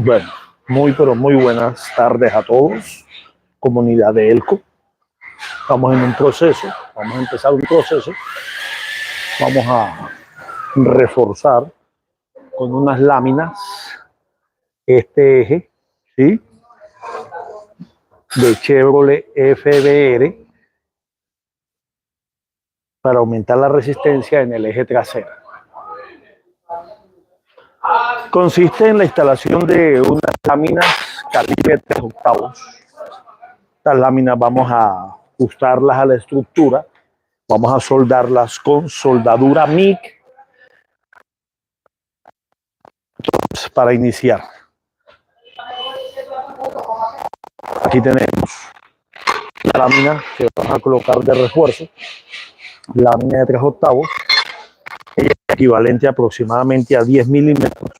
Bueno, pero muy buenas tardes a todos, comunidad de Elco. Estamos en un proceso, vamos a empezar un proceso, vamos a reforzar con unas láminas este eje, ¿sí? De Chevrolet FBR para aumentar la resistencia en el eje trasero. Consiste en la instalación de unas láminas calibre 3/8. Estas láminas vamos a ajustarlas a la estructura, vamos a soldarlas con soldadura MIG para iniciar. Aquí tenemos la lámina que vamos a colocar de refuerzo, lámina de 3/8, equivalente aproximadamente a 10 milímetros.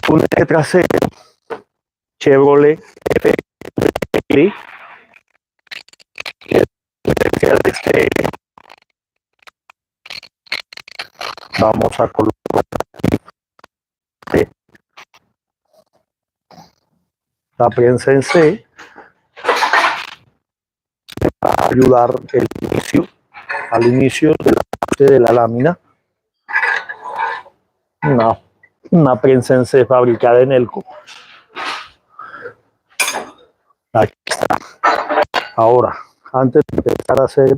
Un eje trasero Chevrolet FBR. Vamos a colocar la prensa en C para ayudar al inicio de la parte de la lámina. Una prensa en C fabricada en Elco. Aquí está. Ahora, antes de empezar a hacer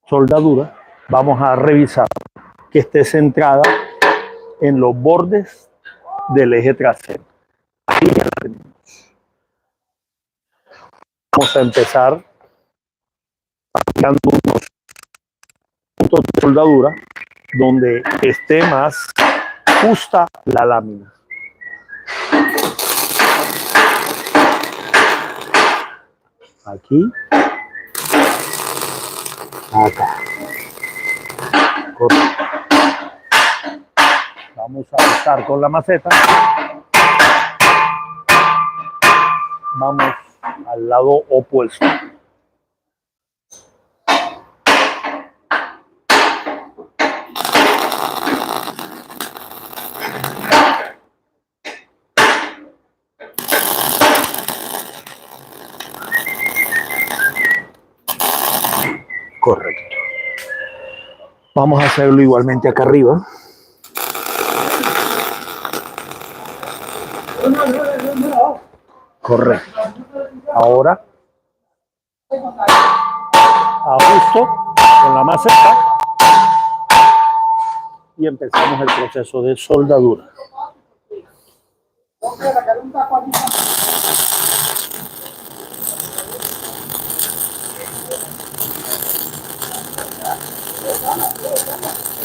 soldadura, vamos a revisar que esté centrada en los bordes del eje trasero. Aquí ya la tenemos. Vamos a empezar aplicando unos puntos de soldadura donde esté más justa la lámina. Aquí, acá. Correcto. Vamos a estar con la maceta. Vamos al lado opuesto. Correcto. Vamos a hacerlo igualmente acá arriba. Correcto. Ahora ajusto con la maceta y empezamos el proceso de soldadura.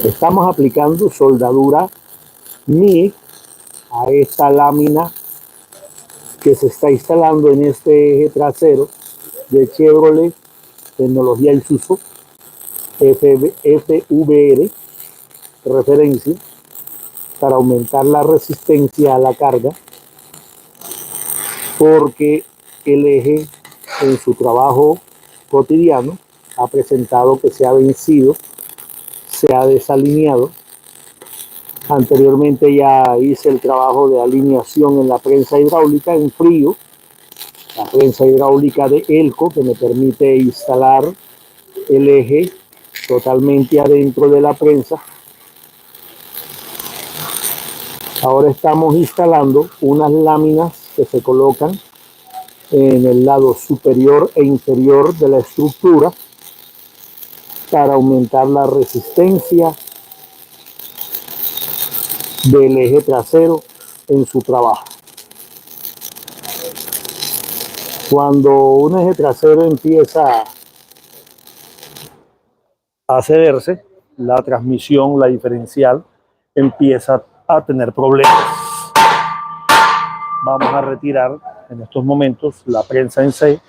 Estamos aplicando soldadura MIG a esta lámina que se está instalando en este eje trasero de Chevrolet tecnología Isuzu FBR, referencia, para aumentar la resistencia a la carga, porque el eje en su trabajo cotidiano ha presentado que se ha vencido, se ha desalineado. Anteriormente ya hice el trabajo de alineación en la prensa hidráulica en frío, la prensa hidráulica de Elco, que me permite instalar el eje totalmente adentro de la prensa. Ahora estamos instalando unas láminas que se colocan en el lado superior e inferior de la estructura para aumentar la resistencia del eje trasero en su trabajo. Cuando un eje trasero empieza a cederse, la transmisión, la diferencial, empieza a tener problemas. Vamos a retirar en estos momentos la prensa en C,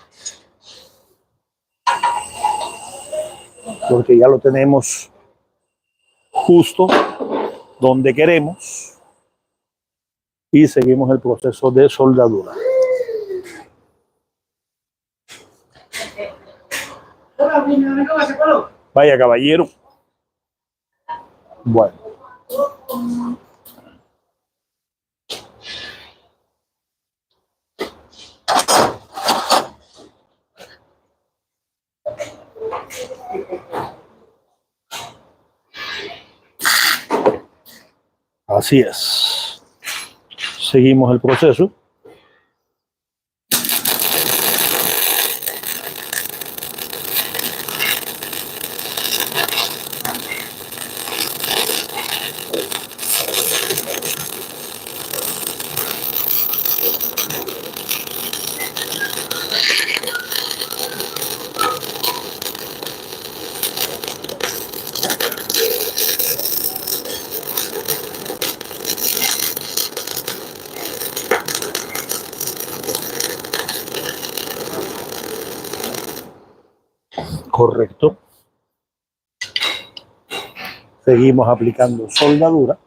porque ya lo tenemos justo donde queremos, y seguimos el proceso de soldadura. Vaya, caballero. Bueno. Así es. Seguimos el proceso. Correcto. Seguimos aplicando soldadura.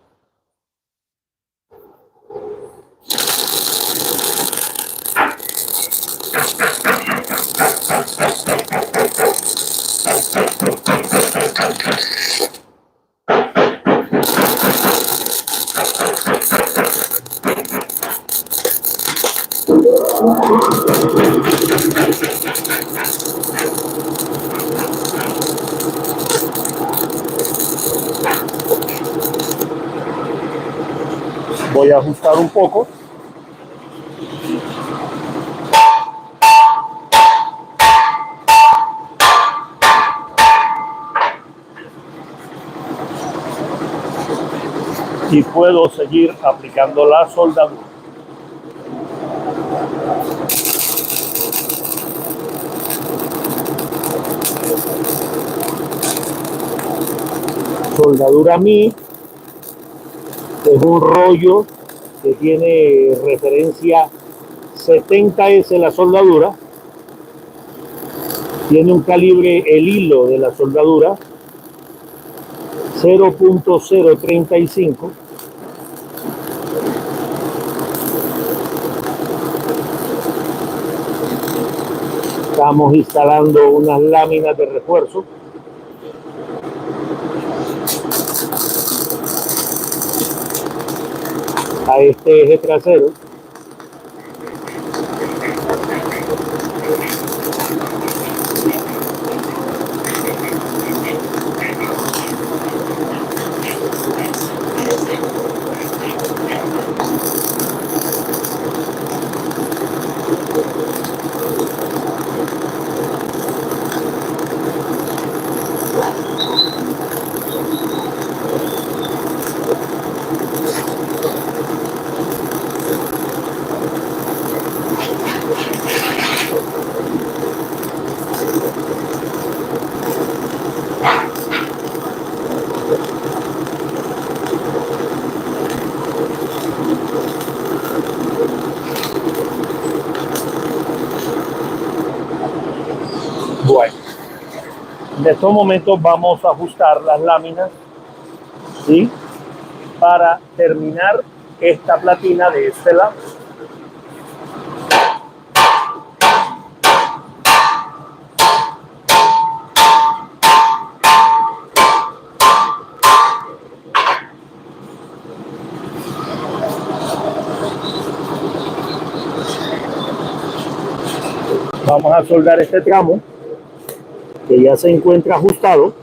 Voy a ajustar un poco. Y puedo seguir aplicando la soldadura. Soldadura Mi es un rollo que tiene referencia 70S la soldadura. Tiene un calibre, el hilo de la soldadura, 0.035. Estamos instalando unas láminas de refuerzo. A este eje trasero. Bueno, en estos momentos vamos a ajustar las láminas, ¿sí?, para terminar esta platina de este lado. Vamos a soldar este tramo que ya se encuentra ajustado.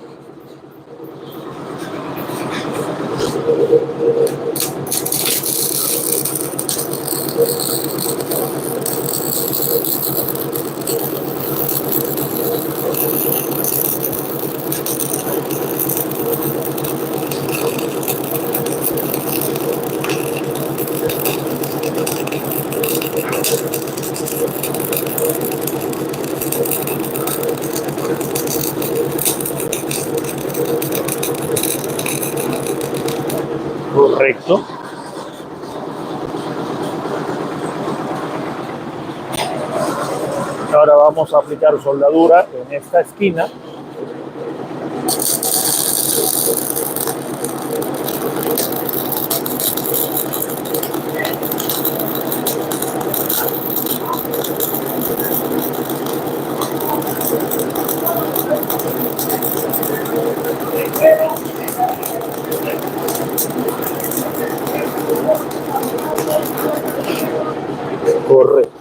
Correcto. Ahora vamos a aplicar soldadura en esta esquina. Correcto.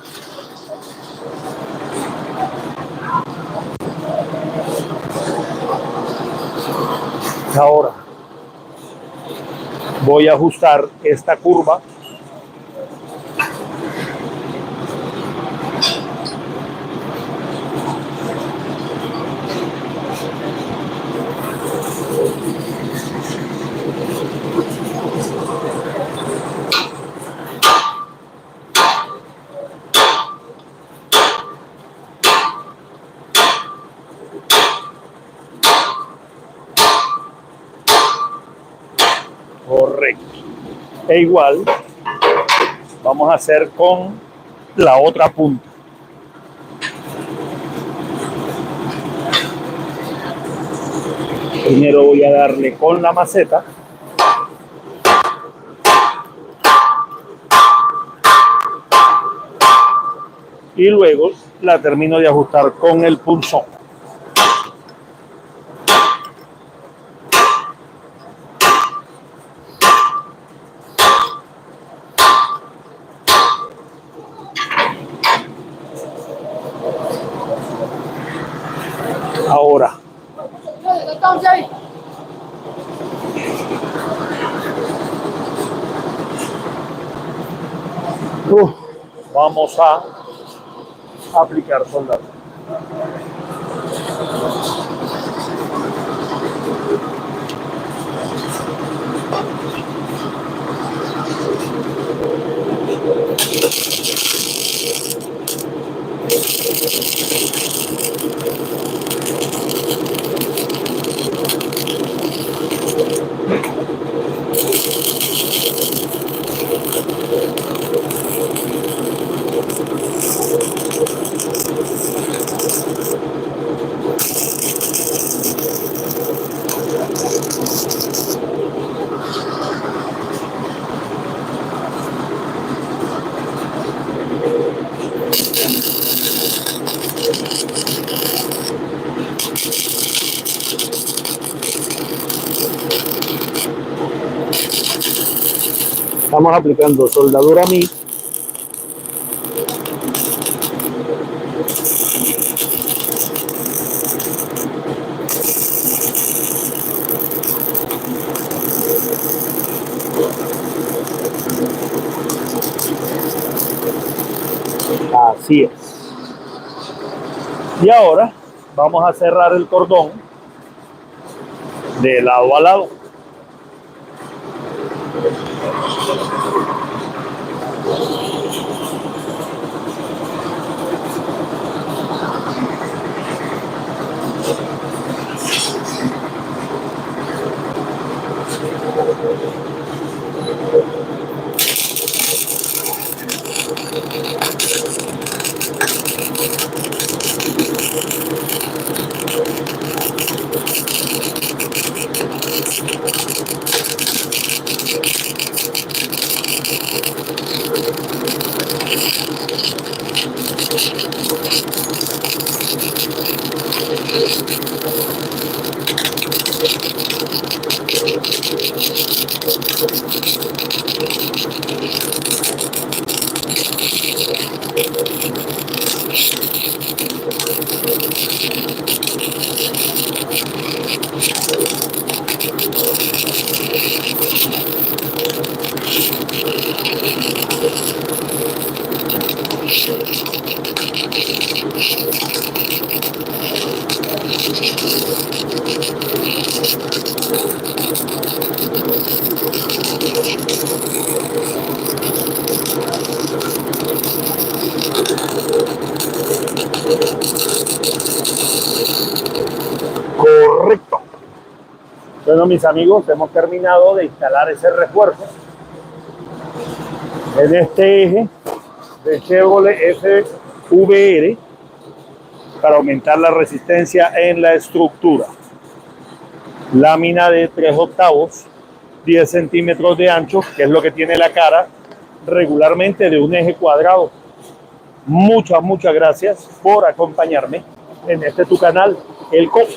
Ahora voy a ajustar esta curva. Correcto. E igual vamos a hacer con la otra punta. Primero voy a darle con la maceta. Y luego la termino de ajustar con el punzón. Ahora, vamos a aplicar soldadura. Estamos aplicando soldadura MIG. Así es. Y ahora vamos a cerrar el cordón de lado a lado. Correcto. Bueno, mis amigos, hemos terminado de instalar ese refuerzo en este eje de Chevrolet FVR para aumentar la resistencia en la estructura. Lámina de 3/8, 10 centímetros de ancho, que es lo que tiene la cara regularmente de un eje cuadrado. Muchas gracias por acompañarme en este tu canal, El Cof.